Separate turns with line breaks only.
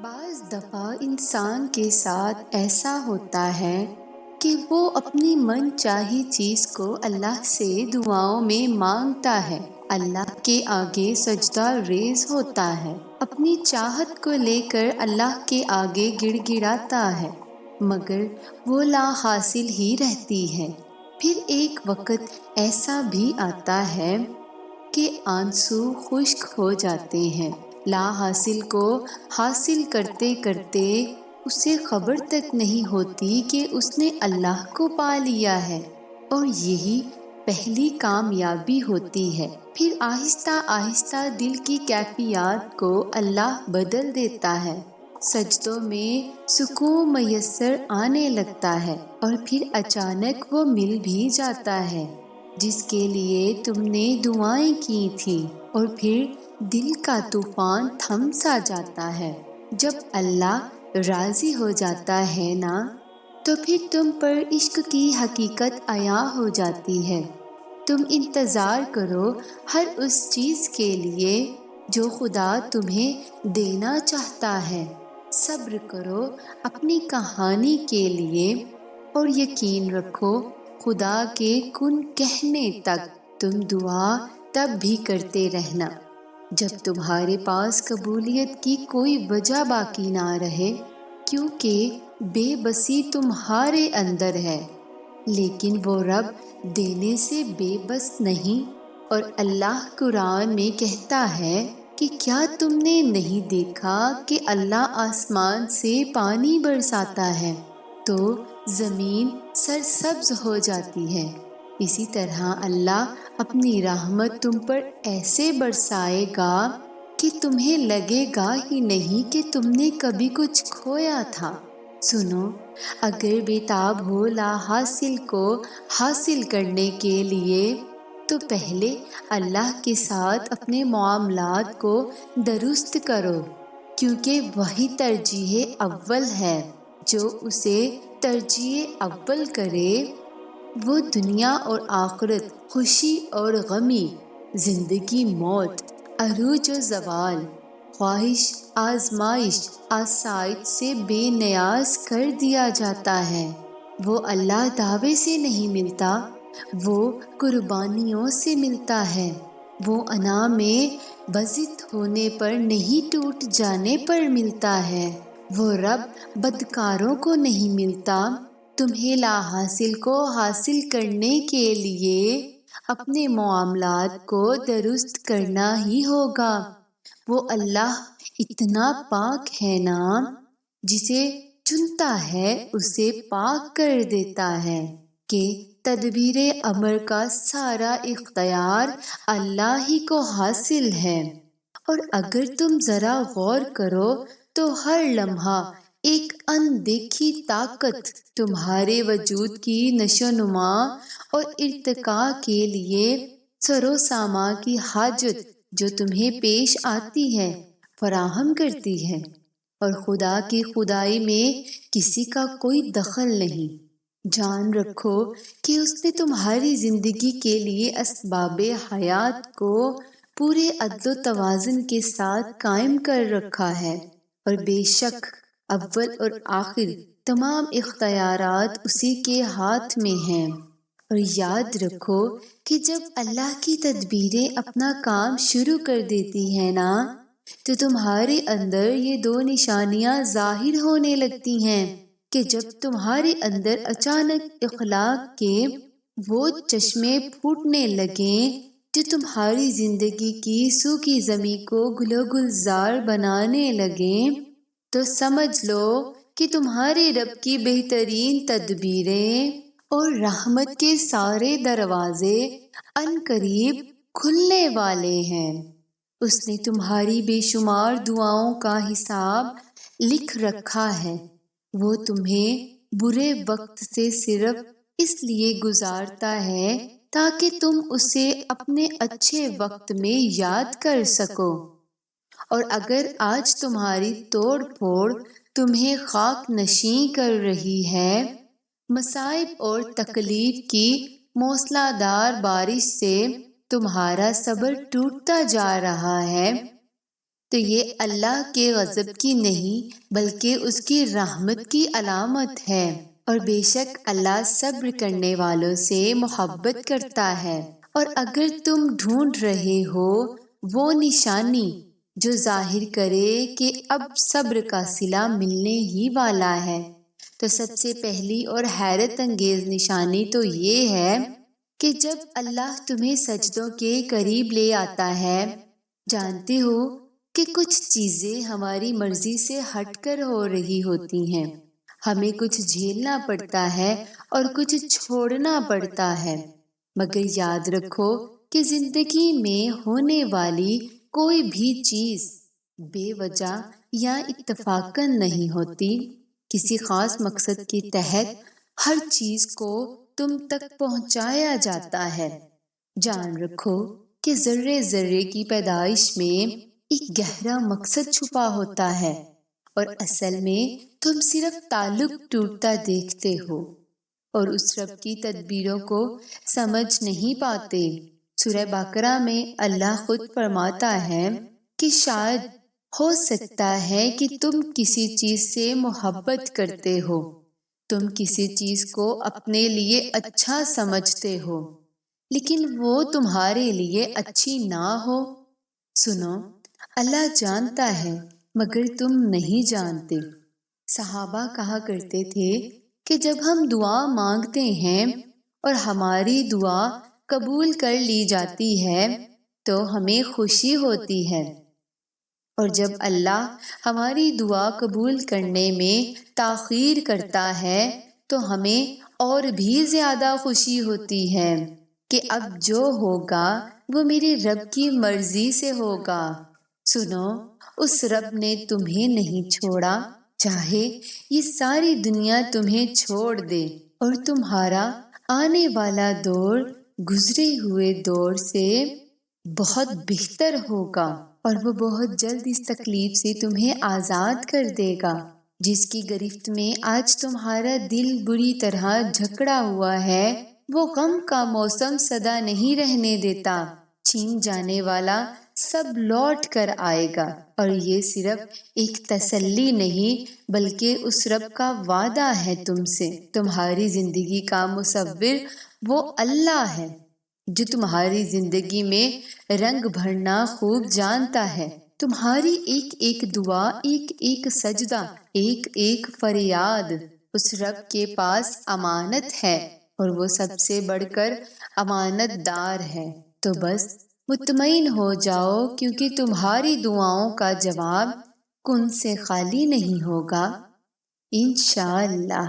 بعض دفعہ انسان کے ساتھ ایسا ہوتا ہے کہ وہ اپنی من چاہی چیز کو اللہ سے دعاؤں میں مانگتا ہے، اللہ کے آگے سجدہ ریز ہوتا ہے، اپنی چاہت کو لے کر اللہ کے آگے گڑ گڑاتا ہے، مگر وہ لا حاصل ہی رہتی ہے۔ پھر ایک وقت ایسا بھی آتا ہے کہ آنسو خشک ہو جاتے ہیں، لا حاصل کو حاصل کرتے کرتے اسے خبر تک نہیں ہوتی کہ اس نے اللہ کو پا لیا ہے، اور یہی پہلی کامیابی ہوتی ہے۔ پھر آہستہ آہستہ دل کی کیفیات کو اللہ بدل دیتا ہے، سجدوں میں سکون میسر آنے لگتا ہے، اور پھر اچانک وہ مل بھی جاتا ہے جس کے لیے تم نے دعائیں کی تھیں، اور پھر دل کا طوفان تھم سا جاتا ہے۔ جب اللہ راضی ہو جاتا ہے نا، تو پھر تم پر عشق کی حقیقت عیاں ہو جاتی ہے۔ تم انتظار کرو ہر اس چیز کے لیے جو خدا تمہیں دینا چاہتا ہے، صبر کرو اپنی کہانی کے لیے، اور یقین رکھو خدا کے کن کہنے تک تم دعا تب بھی کرتے رہنا جب تمہارے پاس قبولیت کی کوئی وجہ باقی نہ رہے، کیونکہ بے بسی تمہارے اندر ہے، لیکن وہ رب دینے سے بے بس نہیں۔ اور اللہ قرآن میں کہتا ہے کہ کیا تم نے نہیں دیکھا کہ اللہ آسمان سے پانی برساتا ہے تو زمین سرسبز ہو جاتی ہے، اسی طرح اللہ اپنی رحمت تم پر ایسے برسائے گا کہ تمہیں لگے گا ہی نہیں کہ تم نے کبھی کچھ کھویا تھا۔ سنو، اگر بےتاب ہو لا حاصل کو حاصل کرنے کے لیے، تو پہلے اللہ کے ساتھ اپنے معاملات کو درست کرو، کیونکہ وہی ترجیح اول ہے۔ جو اسے ترجیح اول کرے وہ دنیا اور آخرت، خوشی اور غمی، زندگی موت، عروج و زوال، خواہش آزمائش، آسائش سے بے نیاز کر دیا جاتا ہے۔ وہ اللہ دعوے سے نہیں ملتا، وہ قربانیوں سے ملتا ہے، وہ انا میں بزت ہونے پر نہیں ٹوٹ جانے پر ملتا ہے، وہ رب بدکاروں کو نہیں ملتا۔ تمہیں لا حاصل کو حاصل کرنے کے لیے اپنے معاملات کو درست کرنا ہی ہوگا۔ وہ اللہ اتنا پاک ہے نا، جسے چنتا ہے اسے پاک کر دیتا ہے، کہ تدبیر امر کا سارا اختیار اللہ ہی کو حاصل ہے۔ اور اگر تم ذرا غور کرو تو ہر لمحہ ایک اندیکھی طاقت تمہارے وجود کی نشو نما اور ارتقاء کے لیے سر و سامان کی حاجت جو تمہیں پیش آتی ہے فراہم کرتی ہے، اور خدا کی خدائی میں کسی کا کوئی دخل نہیں۔ جان رکھو کہ اس نے تمہاری زندگی کے لیے اسباب حیات کو پورے عدل و توازن کے ساتھ قائم کر رکھا ہے، اور بے شک اول اور آخر تمام اختیارات اسی کے ہاتھ میں ہیں۔ اور یاد رکھو کہ جب اللہ کی تدبیریں اپنا کام شروع کر دیتی ہیں نا، تو تمہارے اندر یہ دو نشانیاں ظاہر ہونے لگتی ہیں کہ جب تمہارے اندر اچانک اخلاق کے وہ چشمے پھوٹنے لگیں جو تمہاری زندگی کی سوکھی زمین کو گل و گلزار بنانے لگیں، تو سمجھ لو کہ تمہارے رب کی بہترین تدبیریں اور رحمت کے سارے دروازے عنقریب کھلنے والے ہیں۔ اس نے تمہاری بے شمار دعاؤں کا حساب لکھ رکھا ہے۔ وہ تمہیں برے وقت سے صرف اس لیے گزارتا ہے تاکہ تم اسے اپنے اچھے وقت میں یاد کر سکو۔ اور اگر آج تمہاری توڑ پھوڑ تمہیں خاک نشین کر رہی ہے، مصائب اور تکلیف کی موسلا دھار بارش سے تمہارا صبر ٹوٹتا جا رہا ہے، تو یہ اللہ کے غضب کی نہیں بلکہ اس کی رحمت کی علامت ہے، اور بے شک اللہ صبر کرنے والوں سے محبت کرتا ہے۔ اور اگر تم ڈھونڈ رہے ہو وہ نشانی جو ظاہر کرے کہ اب صبر کا صلہ ملنے ہی والا ہے، تو سب سے پہلی اور حیرت انگیز نشانی تو یہ ہے کہ جب اللہ تمہیں سجدوں کے قریب لے آتا ہے، جانتے ہو کہ کچھ چیزیں ہماری مرضی سے ہٹ کر ہو رہی ہوتی ہیں، ہمیں کچھ جھیلنا پڑتا ہے اور کچھ چھوڑنا پڑتا ہے، مگر یاد رکھو کہ زندگی میں ہونے والی کوئی بھی چیز بے وجہ یا اتفاقاً نہیں ہوتی، کسی خاص مقصد کے تحت ہر چیز کو تم تک پہنچایا جاتا ہے۔ جان رکھو کہ ذرے ذرے کی پیدائش میں ایک گہرا مقصد چھپا ہوتا ہے، اور اصل میں تم صرف تعلق ٹوٹتا دیکھتے ہو اور اس رب کی تدبیروں کو سمجھ نہیں پاتے۔ سورہ بقرہ میں اللہ خود فرماتا ہے کہ شاید ہو سکتا ہے کہ تم کسی چیز سے محبت کرتے ہو، تم کسی چیز کو اپنے لیے اچھا سمجھتے ہو، لیکن وہ تمہارے لیے اچھی نہ ہو۔ سنو، اللہ جانتا ہے مگر تم نہیں جانتے۔ صحابہ کہا کرتے تھے کہ جب ہم دعا مانگتے ہیں اور ہماری دعا قبول کر لی جاتی ہے تو ہمیں خوشی ہوتی ہے، اور جب اللہ ہماری دعا قبول کرنے میں تاخیر کرتا ہے تو ہمیں اور بھی زیادہ خوشی ہوتی ہے کہ اب جو ہوگا وہ میرے رب کی مرضی سے ہوگا۔ سنو، اس رب نے تمہیں نہیں چھوڑا، چاہے یہ ساری دنیا تمہیں چھوڑ دے اور تمہارا آنے والا دور گزرے ہوئے دور سے بہت بہتر ہوگا، اور وہ بہت جلد اس تکلیف سے تمہیں آزاد کر دے گا جس کی گرفت میں آج تمہارا دل بری طرح جھکڑا ہوا ہے۔ وہ غم کا موسم سدا نہیں رہنے دیتا، چھین جانے والا سب لوٹ کر آئے گا، اور یہ صرف ایک تسلی نہیں بلکہ اس رب کا وعدہ ہے تم سے۔ تمہاری زندگی کا مصور وہ اللہ ہے جو تمہاری زندگی میں رنگ بھرنا خوب جانتا ہے۔ تمہاری ایک ایک دعا، ایک ایک سجدہ، ایک ایک فریاد اس رب کے پاس امانت ہے، اور وہ سب سے بڑھ کر امانت دار ہے۔ تو بس مطمئن ہو جاؤ، کیونکہ تمہاری دعاؤں کا جواب کن سے خالی نہیں ہوگا، انشاءاللہ۔